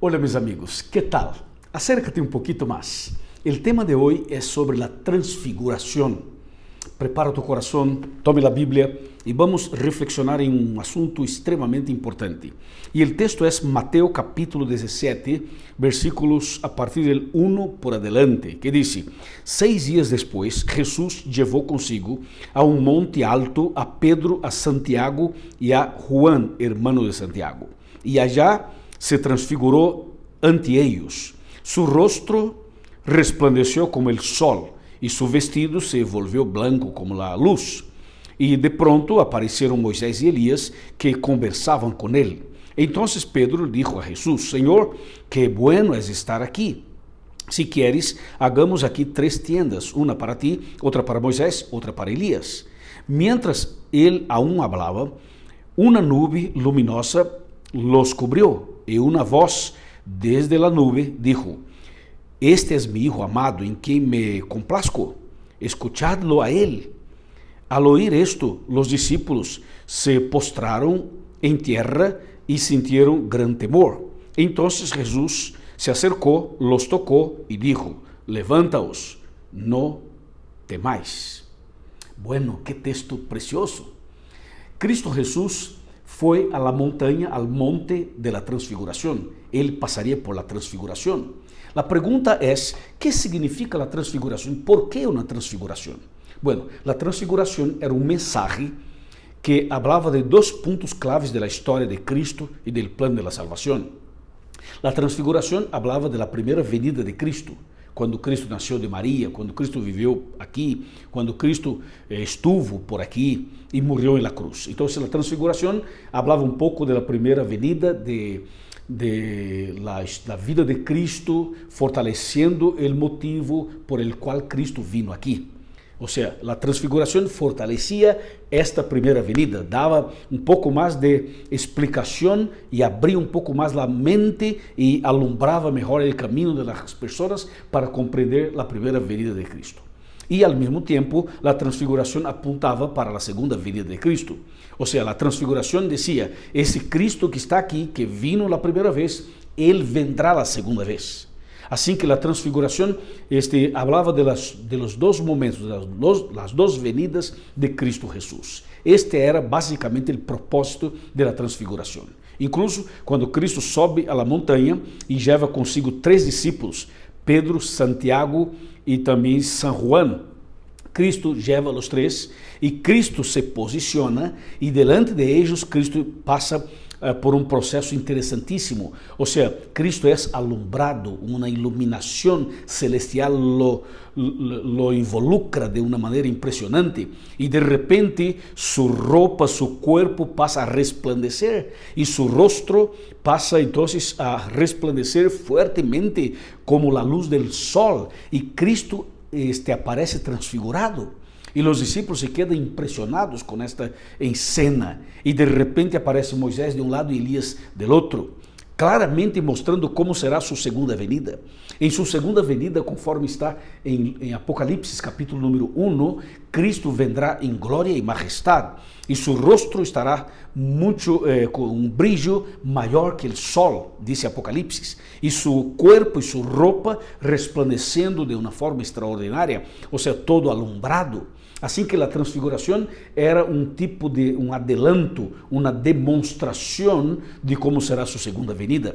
Hola mis amigos, ¿qué tal? Acércate un poquito más. El tema de hoy es sobre la transfiguración. Prepara tu corazón, tome la Biblia y vamos a reflexionar en un asunto extremadamente importante. Y el texto es Mateo capítulo 17, versículos a partir del 1 por adelante, que dice: 6 días después, Jesús llevó consigo a un monte alto a Pedro, a Santiago y a Juan, hermano de Santiago. Y allá se transfiguró ante ellos. Su rostro resplandeció como el sol y su vestido se volvió blanco como la luz. Y de pronto aparecieron Moisés y Elías que conversaban con él. Entonces Pedro dijo a Jesús: Señor, qué bueno es estar aquí. Si quieres, hagamos aquí 3 tiendas, una para ti, otra para Moisés, otra para Elías. Mientras él aún hablaba, una nube luminosa los cubrió y una voz desde la nube dijo: Este es mi Hijo amado en quien me complazco, escuchadlo a él. Al oír esto, los discípulos se postraron en tierra y sintieron gran temor. Entonces Jesús se acercó, los tocó y dijo: Levántaos, no temáis. Bueno, qué texto precioso. Cristo Jesús fue a la montaña, al monte de la transfiguración. Él pasaría por la transfiguración. La pregunta es, ¿qué significa la transfiguración? ¿Por qué una transfiguración? Bueno, la transfiguración era un mensaje que hablaba de 2 puntos claves de la historia de Cristo y del plan de la salvación. La transfiguración hablaba de la primera venida de Cristo, cuando Cristo nació de María, cuando Cristo vivió aquí, cuando Cristo estuvo por aquí y murió en la cruz. Entonces la transfiguración hablaba un poco de la primera venida de la vida de Cristo, fortaleciendo el motivo por el cual Cristo vino aquí. O sea, la transfiguración fortalecía esta primera venida, daba un poco más de explicación y abría un poco más la mente y alumbraba mejor el camino de las personas para comprender la primera venida de Cristo. Y al mismo tiempo, la transfiguración apuntaba para la segunda venida de Cristo. O sea, la transfiguración decía: ese Cristo que está aquí, que vino la primera vez, Él vendrá la segunda vez. Así que la transfiguración hablaba de los 2 momentos, las 2 venidas de Cristo Jesús. Este era básicamente el propósito de la transfiguración. Incluso cuando Cristo sobe a la montaña y lleva consigo 3 discípulos, Pedro, Santiago y también San Juan. Cristo lleva a los 3 y Cristo se posiciona y delante de ellos Cristo pasa por un proceso interesantísimo. O sea, Cristo es alumbrado, una iluminación celestial lo involucra de una manera impresionante y de repente su ropa, su cuerpo pasa a resplandecer y su rostro pasa entonces a resplandecer fuertemente como la luz del sol y Cristo aparece transfigurado. Y los discípulos se quedan impresionados con esta escena. Y de repente aparece Moisés de un lado y Elías del otro, claramente mostrando cómo será su segunda venida. En su segunda venida, conforme está en Apocalipsis capítulo número 1, Cristo vendrá en gloria y majestad. Y su rostro estará con un brillo mayor que el sol, dice Apocalipsis. Y su cuerpo y su ropa resplandeciendo de una forma extraordinaria, o sea, todo alumbrado. Así que la transfiguración era un tipo de un adelanto, una demostración de cómo será su segunda venida.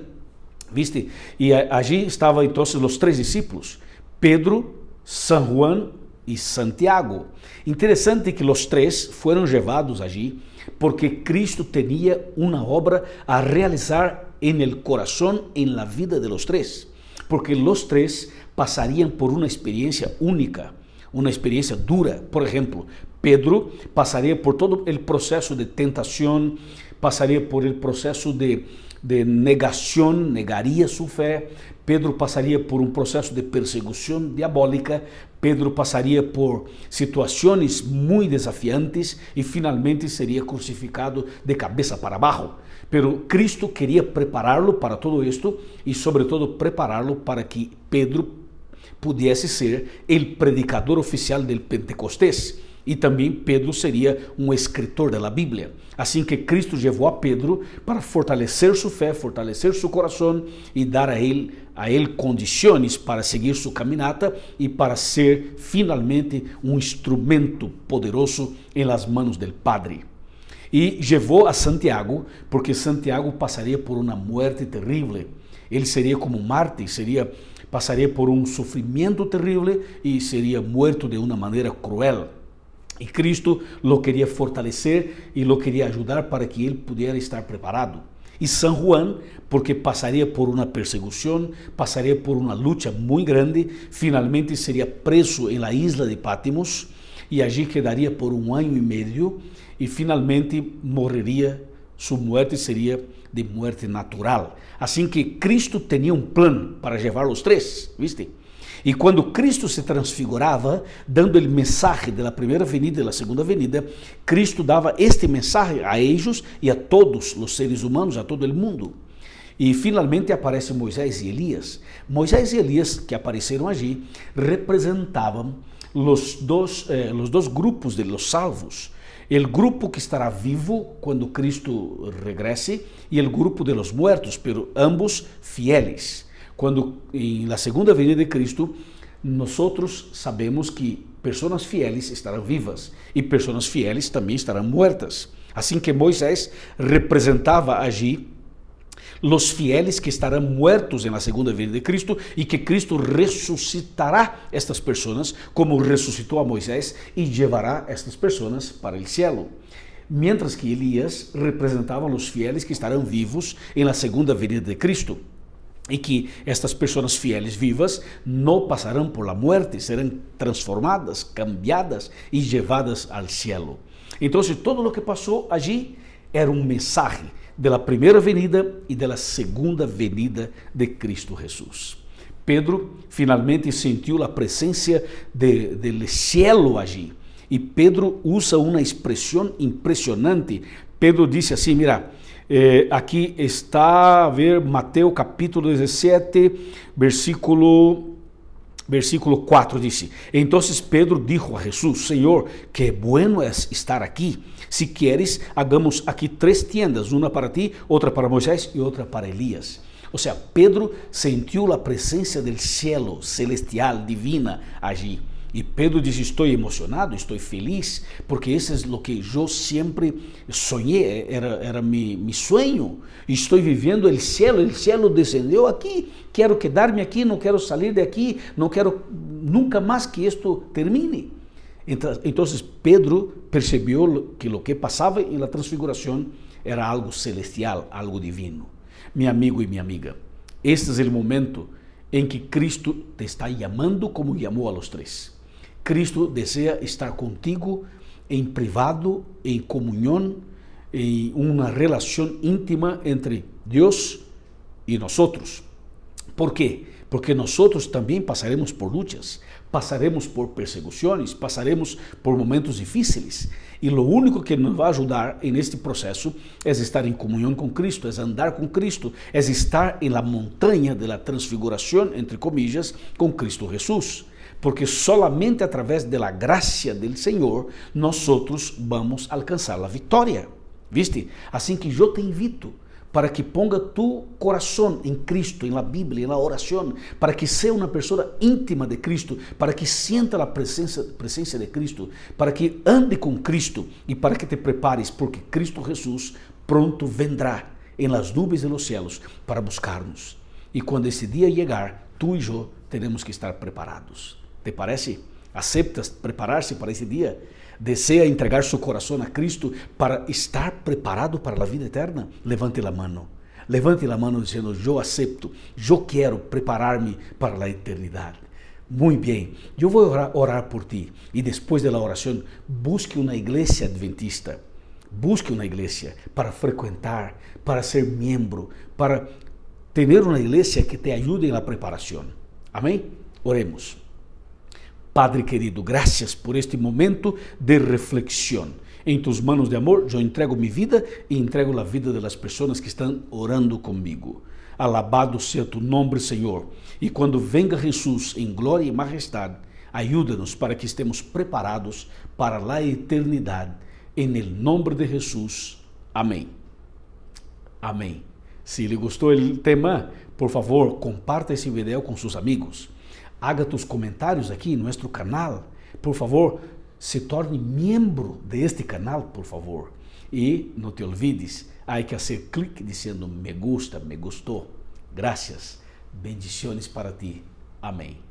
¿Viste? Y allí estaban entonces los 3 discípulos, Pedro, San Juan y Santiago. Interesante que los 3 fueron llevados allí porque Cristo tenía una obra a realizar en el corazón, en la vida de los 3. Porque los 3 pasarían por una experiencia única, una experiencia dura. Por ejemplo, Pedro pasaría por todo el proceso de tentación, pasaría por el proceso de negación, negaría su fe. Pedro pasaría por un proceso de persecución diabólica. Pedro pasaría por situaciones muy desafiantes y finalmente sería crucificado de cabeza para abajo. Pero Cristo quería prepararlo para todo esto y sobre todo prepararlo para que Pedro pudiese ser el predicador oficial del Pentecostés. E também Pedro seria um escritor da Bíblia. Assim que Cristo levou a Pedro para fortalecer sua fé, fortalecer seu coração e dar a ele condições para seguir sua caminata e para ser finalmente um instrumento poderoso em las manos del Padre. E levou a Santiago, porque Santiago passaria por uma morte terrível. Ele seria como um mártir, passaria por um sofrimento terrível e seria morto de uma maneira cruel. E Cristo lo queria fortalecer e lo queria ajudar para que ele pudesse estar preparado. E San Juan, porque passaria por uma perseguição, passaria por uma luta muito grande, finalmente seria preso em la isla de Patmos e allí quedaria por 1 ano e meio e finalmente morreria. Sua morte seria de morte natural. Assim que Cristo tinha um plano para levar os três, ¿viste? E quando Cristo se transfigurava, dando o mensagem da primeira venida e da segunda venida, Cristo dava este mensagem a eles e a todos os seres humanos, a todo o mundo. E finalmente aparecem Moisés e Elias. Moisés e Elias, que apareceram allí, representavam os dois grupos de los salvos. O grupo que estará vivo quando Cristo regrese e o grupo de los muertos, pero ambos fieles. Quando em la segunda venida de Cristo, nós sabemos que pessoas fieles estarão vivas e pessoas fieles também estarão muertas. Assim que Moisés representava allí os fieles que estarão muertos na segunda venida de Cristo e que Cristo ressuscitará estas pessoas como ressuscitou a Moisés e levará estas pessoas para o cielo. Mientras que Elias representava os fieles que estarão vivos na segunda venida de Cristo. E que estas pessoas fieles vivas não passarão por la muerte, serão transformadas, cambiadas e levadas ao cielo. Então, todo o que passou allí era um mensagem da primeira venida e da segunda venida de Cristo Jesus. Pedro finalmente sentiu a presença do cielo allí. E Pedro usa uma expressão impressionante. Pedro disse assim, mira, aqui está, a ver, Mateus capítulo 17, versículo 4, dice: Entonces Pedro dijo a Jesús: Señor, qué bueno es estar aquí. Si quieres, hagamos aquí 3 tiendas, una para ti, otra para Moisés y otra para Elías. O sea, Pedro sintió la presencia del cielo celestial, divina allí. E Pedro diz: estou emocionado, estou feliz, porque isso é o que eu sempre sonhei, era mi sonho. Estou vivendo o cielo descendeu aqui, quero quedar-me aqui, não quero sair de aqui, não quero nunca mais que isto termine. Então Pedro percebeu que o que passava na transfiguração era algo celestial, algo divino. Meu amigo e minha amiga, este é o momento em que Cristo te está chamando como chamou a los 3. Cristo deseja estar contigo em privado, em comunhão, em uma relação íntima entre Deus e nós. ¿Por quê? Porque nós também passaremos por lutas, passaremos por perseguições, passaremos por momentos difíceis. E o único que nos vai ajudar neste processo é estar em comunhão com Cristo, é andar com Cristo, é estar em la montanha de la transfiguração, entre comillas, com Cristo Jesus. Porque solamente através da graça do Senhor nós vamos alcançar a vitória. ¿Viste? Assim que eu te invito para que ponga tu coração em Cristo, em la Bíblia, na oração, para que seja uma pessoa íntima de Cristo, para que sienta a presença de Cristo, para que ande com Cristo e para que te prepares, porque Cristo Jesus pronto vendrá em las nubes de los cielos para buscar-nos. E quando esse dia chegar, tu e eu teremos que estar preparados. ¿Te parece? ¿Aceptas preparar-se para esse dia? ¿Desea entregar seu coração a Cristo para estar preparado para a vida eterna? Levante a mão. Levante a mão dizendo: eu acepto, eu quero preparar-me para a eternidade. Muito bem, eu vou orar por ti. E depois da oração, busque uma igreja adventista. Busque uma igreja para frequentar, para ser membro, para ter uma igreja que te ajude na preparação. Amém? Oremos. Padre querido, graças por este momento de reflexão. Em tus manos de amor, eu entrego minha vida e entrego a vida das pessoas que estão orando comigo. Alabado seja tu nome, Senhor. E quando venga Jesus em glória e majestade, Ayúdanos para que estemos preparados para a eternidade. En el nombre de Jesús. Amém. Amém. Se lhe gostou o tema, por favor, comparta esse vídeo com seus amigos. Haga tus comentários aqui em nosso canal. Por favor, se torne membro de este canal, por favor. E não te olvides, há que fazer clique dizendo me gusta, me gostou. Gracias. Bendiciones para ti. Amém.